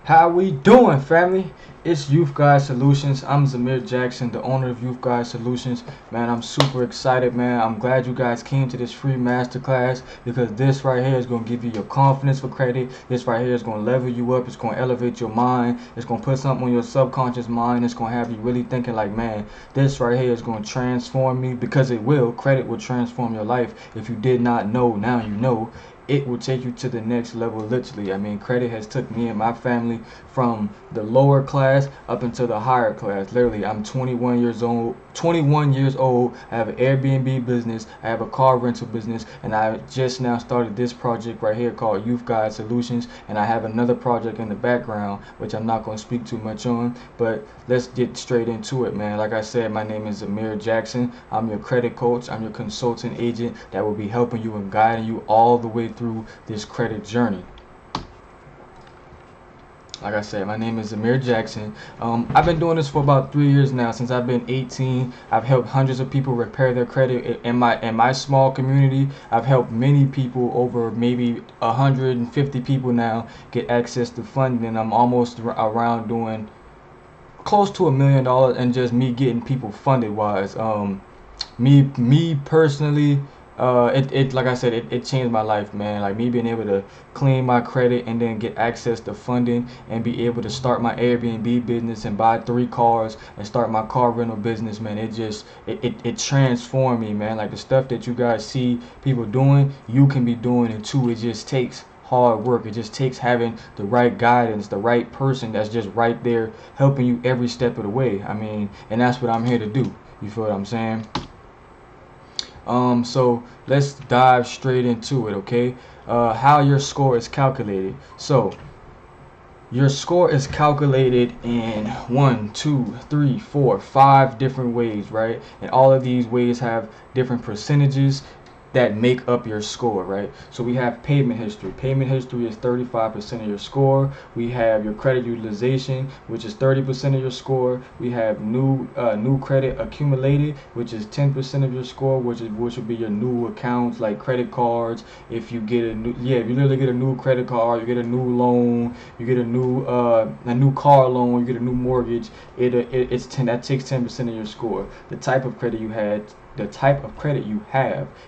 How we doing, family? It's Youth Guide Solutions. I'm Zamir Jackson, the owner of Youth Guide Solutions. Man, I'm super excited, man. I'm glad you guys came to this free masterclass because this right here is going to give you your confidence for credit. This right here is going to level you up. It's going to elevate your mind. It's going to put something on your subconscious mind. It's going to have you really thinking like, man, this right here is going to transform me, because it will. Credit will transform your life. If you did not know, now you know. It will take you to the next level, literally. I mean, credit has took me and my family from the lower class up into the higher class. Literally, I'm 21 years old. 21 years old. I have an Airbnb business. I have a car rental business, and I just now started this project right here called Youth Guide Solutions. And I have another project in the background, which I'm not going to speak too much on. But let's get straight into it, man. Like I said, my name is Amir Jackson. I'm your credit coach. I'm your consultant agent that will be helping you and guiding you all the way through this credit journey. Like I said, my name is Amir Jackson. I've been doing this for about 3 years now. Since I've been 18, I've helped hundreds of people repair their credit in my small community. I've helped many people, over maybe 150 people now, get access to funding, and I'm almost around doing close to $1 million and just me getting people funded wise. Me personally, it like I said, it changed my life, man. Like, me being able to clean my credit and then get access to funding and be able to start my Airbnb business and buy 3 cars and start my car rental business, man. It transformed me, man. Like, the stuff that you guys see people doing, you can be doing it too. It just takes hard work. It just takes having the right guidance, the right person that's just right there helping you every step of the way. I mean, and that's what I'm here to do. You feel what I'm saying? So let's dive straight into it, okay? How your score is calculated. So your score is calculated in 1, 2, 3, 4, 5 different ways, right? And all of these ways have different percentages that make up your score, right? So we have payment history. Payment history is 35% of your score. We have your credit utilization, which is 30% of your score. We have new credit accumulated, which is 10% of your score, which would be your new accounts like credit cards. If you get if you literally get a new credit card, you get a new loan, you get a new car loan, you get a new mortgage. It's 10. That takes 10% of your score. The type of credit you have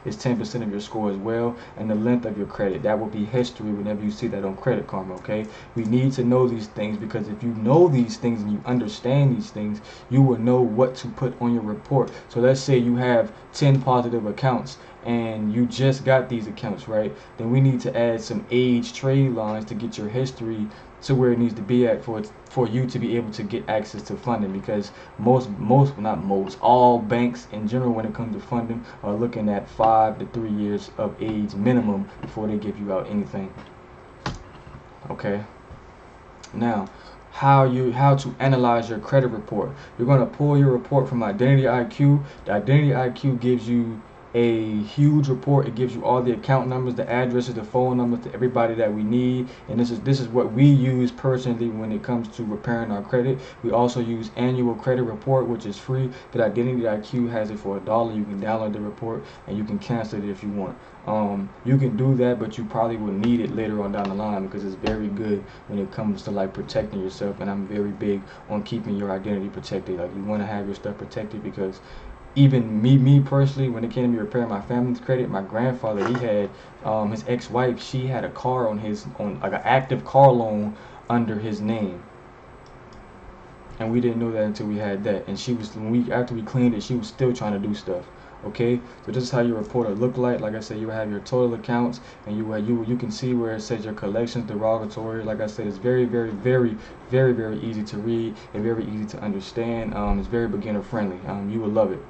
is 10% of your score as well, and the length of your credit, that will be history whenever you see that on Credit Karma. Okay, we need to know these things, because if you know these things and you understand these things, you will know what to put on your report. So let's say you have 10 positive accounts and you just got these accounts, right? Then we need to add some age trade lines to get your history to where it needs to be at for you to be able to get access to funding, because not most, all banks in general, when it comes to funding, are looking at 5 to 3 years of age minimum before they give you out anything. Okay, now how to analyze your credit report. You're going to pull your report from Identity IQ. The Identity IQ gives you a huge report. It gives you all the account numbers, the addresses, the phone numbers to everybody that we need. And this is what we use personally when it comes to repairing our credit. We also use annual credit report, which is free, but Identity IQ has it for $1. You can download the report and you can cancel it if you want. You can do that, but you probably will need it later on down the line, because it's very good when it comes to like protecting yourself. And I'm very big on keeping your identity protected. Like, you want to have your stuff protected, because even me personally, when it came to me repairing my family's credit, my grandfather, he had his ex-wife, she had a car on like an active car loan under his name, and we didn't know that until we had that. And she was, after we cleaned it, she was still trying to do stuff. Okay, so this is how your report will look like. Like I said, you will have your total accounts, and you can see where it says your collections derogatory. Like I said, it's very easy to read and very easy to understand. It's very beginner friendly. You will love it.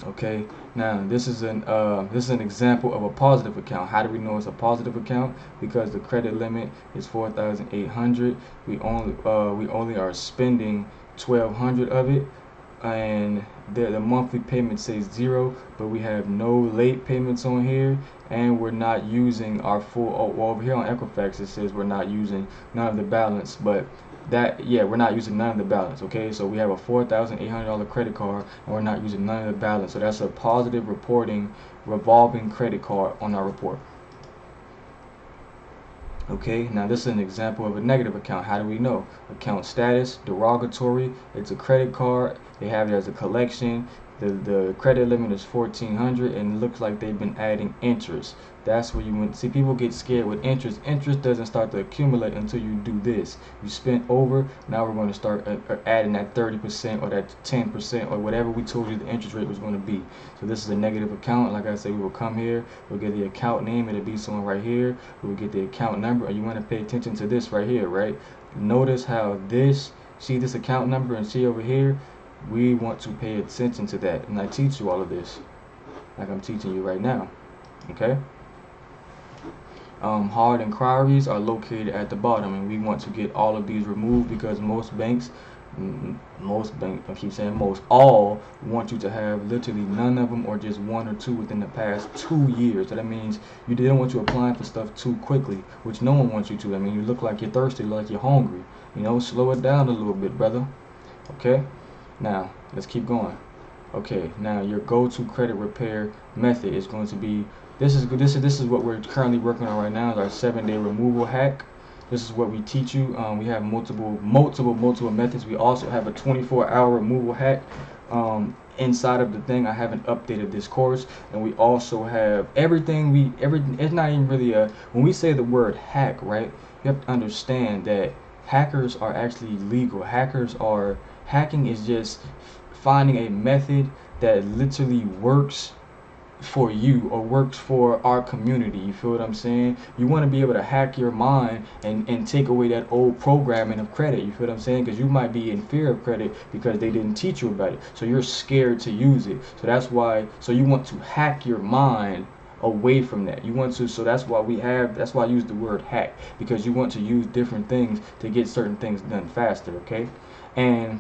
Okay, now this is an example of a positive account. How do we know it's a positive account? Because the credit limit is 4,800. We only are spending 1,200 of it, and the monthly payment says 0, but we have no late payments on here, and we're not using our full. Oh, well, over here on Equifax it says we're not using none of the balance, but we're not using none of the balance. Okay, so we have a $4,800 credit card and we're not using none of the balance, so that's a positive reporting revolving credit card on our report. Okay, now this is an example of a negative account. How do we know? Account status, derogatory, it's a credit card, they have it as a collection, the credit limit is 1400 and it looks like they've been adding interest. That's where you went. See, people get scared with interest. Interest doesn't start to accumulate until you do this. You spent over, now we're going to start adding that 30% or that 10% or whatever we told you the interest rate was going to be. So this is a negative account. Like I said, we will come here, we'll get the account name, it'll be someone right here, we'll get the account number, and you want to pay attention to this right here, right? Notice how this, see this account number and see over here, we want to pay attention to that. And I teach you all of this like I'm teaching you right now. Okay? Hard inquiries are located at the bottom, and we want to get all of these removed because most banks, I keep saying most, all want you to have literally none of them or just one or two within the past 2 years. So that means they don't want you applying for stuff too quickly, which no one wants you to. I mean, you look like you're thirsty, like you're hungry. You know, slow it down a little bit, brother. Okay? Now, let's keep going. Okay, now your go-to credit repair method is going to be this is what we're currently working on right now, is our 7-day removal hack. This is what we teach you. We have multiple methods. We also have a 24-hour removal hack inside of the thing. I haven't updated this course, and we also have everything. It's not even really a, when we say the word hack, right? You have to understand that hackers are actually legal. Hacking is just finding a method that literally works for you or works for our community. You feel what I'm saying? You want to be able to hack your mind and take away that old programming of credit. You feel what I'm saying? Because you might be in fear of credit because they didn't teach you about it. So you're scared to use it. So that's why, so you want to hack your mind away from that. You want to, so that's why I use the word hack, because you want to use different things to get certain things done faster, okay? And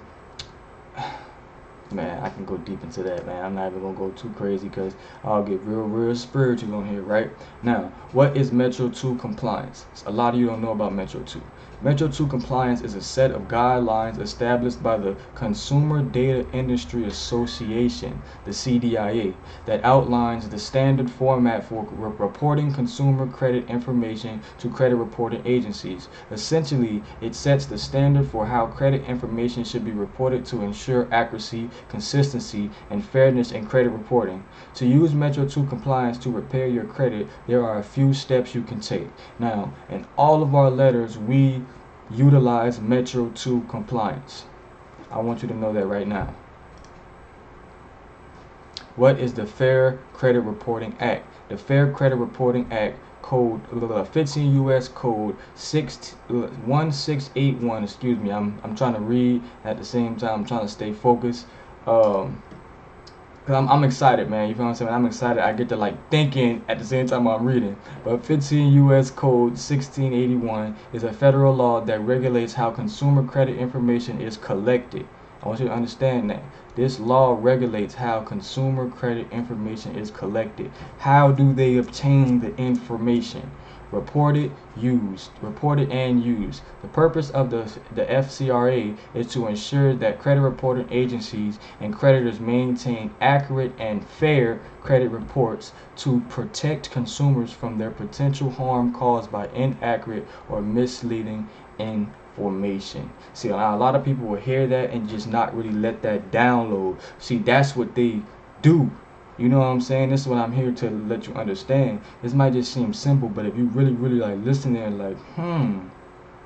man, I can go deep into that, man. I'm not even gonna go too crazy because I'll get real spiritual on here, right? Now, what is Metro 2 compliance? A lot of you don't know about Metro 2. Metro 2 compliance is a set of guidelines established by the Consumer Data Industry Association, the CDIA, that outlines the standard format for reporting consumer credit information to credit reporting agencies. Essentially, it sets the standard for how credit information should be reported to ensure accuracy, consistency, and fairness in credit reporting. To use Metro 2 compliance to repair your credit, there are a few steps you can take. Now, in all of our letters, we utilize Metro 2 compliance. I want you to know that right now. What is the Fair Credit Reporting Act? The Fair Credit Reporting Act code 15 US code 1681, excuse me, I'm trying to read at the same time. I'm trying to stay focused. Cause I'm excited, man. You feel what I'm saying? I'm excited. I get to like thinking at the same time I'm reading. But 15 U.S. Code 1681 is a federal law that regulates how consumer credit information is collected. I want you to understand that. This law regulates how consumer credit information is collected. How do they obtain the information? Reported and used. The purpose of the FCRA is to ensure that credit reporting agencies and creditors maintain accurate and fair credit reports to protect consumers from their potential harm caused by inaccurate or misleading information. See, a lot of people will hear that and just not really let that download. See, that's what they do. You know what I'm saying? This is what I'm here to let you understand. This might just seem simple, but if you really like listen and like,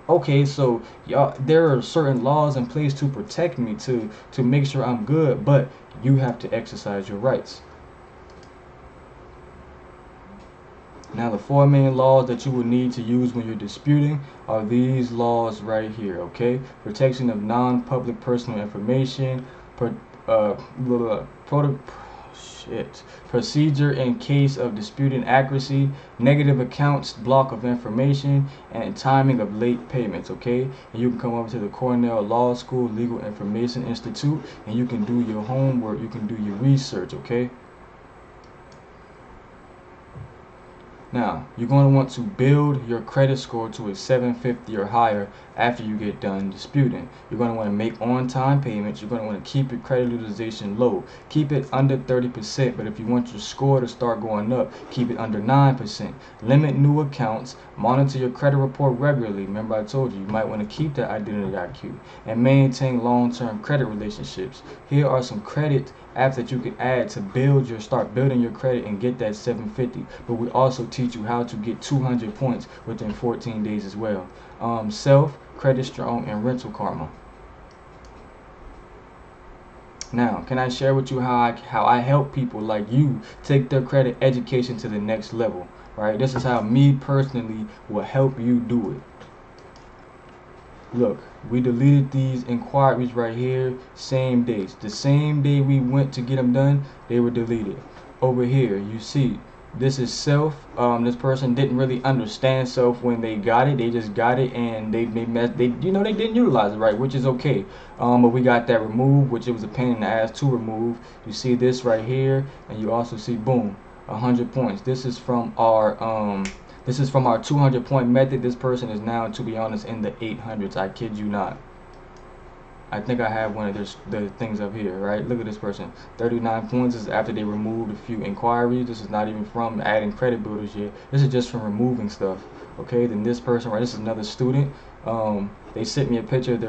okay, so y'all, there are certain laws in place to protect me, to make sure I'm good, but you have to exercise your rights. Now, the 4 main laws that you will need to use when you're disputing are these laws right here, okay? Protection of non-public personal information, procedure in case of disputed accuracy, negative accounts, block of information, and timing of late payments, okay? And you can come over to the Cornell Law School Legal Information Institute, and you can do your homework, you can do your research, okay? Now, you're going to want to build your credit score to a 750 or higher after you get done disputing. You're going to want to make on-time payments. You're going to want to keep your credit utilization low. Keep it under 30%, but if you want your score to start going up, keep it under 9%. Limit new accounts. Monitor your credit report regularly. Remember I told you, you might want to keep that identity IQ. And maintain long-term credit relationships. Here are some credit apps that you can add to start building your credit and get that 750. But we also teach you how to get 200 points within 14 days as well. Self, Credit Strong, and Rental Karma. Now, can I share with you how I help people like you take their credit education to the next level? Right? This is how me personally will help you do it. Look, we deleted these inquiries right here, same days. The same day we went to get them done, they were deleted. Over here, you see, this is self. This person didn't really understand self when they got it. They just got it and they didn't utilize it right, which is okay. But we got that removed, which it was a pain in the ass to remove. You see this right here, and you also see boom, 100 points. This is from our 200 point method. This person is now, to be honest, in the 800s. I kid you not. I think I have one of the things up here, right? Look at this person. 39 points is after they removed a few inquiries. This is not even from adding credit builders yet. This is just from removing stuff. Okay, then this person, right, this is another student. They sent me a picture of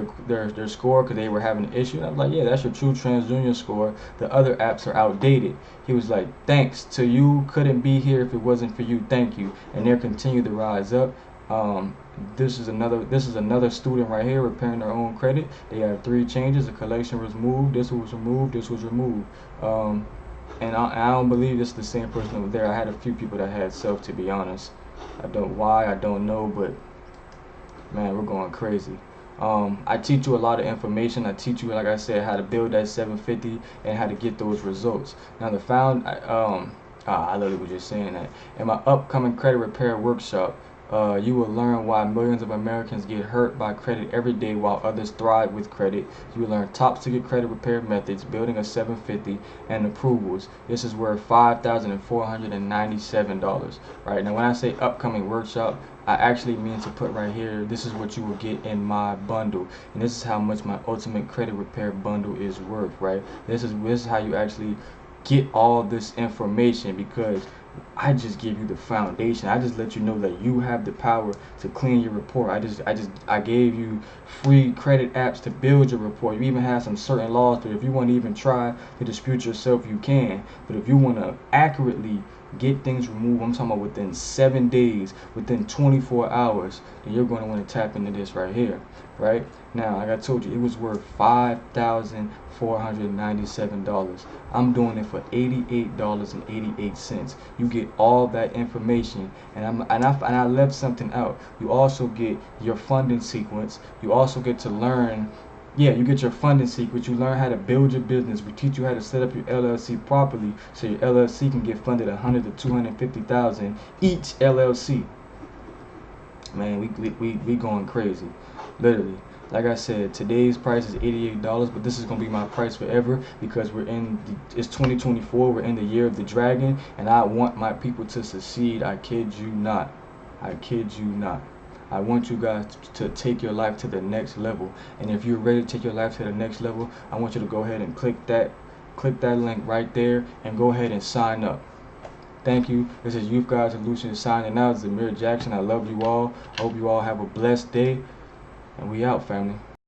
their score because they were having an issue. And I was like, yeah, that's your true TransJunior score. The other apps are outdated. He was like, thanks to you. Couldn't be here if it wasn't for you. Thank you. And they're continuing to rise up. This is another student right here repairing their own credit. They have 3 changes. The collection was moved. This was removed. This was removed. And I don't believe this is the same person over there. I had a few people that had self, to be honest. I don't know, but man, we're going crazy. I teach you a lot of information. I teach you, like I said, how to build that 750 and how to get those results. Now I literally was just saying that. In my upcoming credit repair workshop, you will learn why millions of Americans get hurt by credit every day while others thrive with credit. You will learn top secret credit repair methods, building a 750, and approvals. This is worth $5,497. Right now, when I say upcoming workshop, I actually mean to put right here, this is what you will get in my bundle, and this is how much my ultimate credit repair bundle is worth. Right, this is how you actually get all this information, because I just give you the foundation. I just let you know that you have the power to clean your report. I gave you free credit apps to build your report. You even have some certain laws that if you want to even try to dispute yourself, you can. But if you want to accurately get things removed, I'm talking about within 7 days, within 24 hours, then you're going to want to tap into this right here. Right now, like I told you, it was worth $5,497. I'm doing it for $88.88. You get all that information, and I left something out. You also get your funding sequence. You also get to learn. Yeah, you get your funding sequence. You learn how to build your business. We teach you how to set up your LLC properly, so your LLC can get funded $100,000 to $250,000 each LLC. Man, we going crazy, literally. Like I said, today's price is $88, but this is gonna be my price forever, because it's 2024. We're in the year of the dragon, and I want my people to succeed. I kid you not. I kid you not. I want you guys to take your life to the next level. And if you're ready to take your life to the next level, I want you to go ahead and click that link right there and go ahead and sign up. Thank you. This is Youth Guide Solutions signing out. Zamir Jackson. I love you all. I hope you all have a blessed day. And we out, family.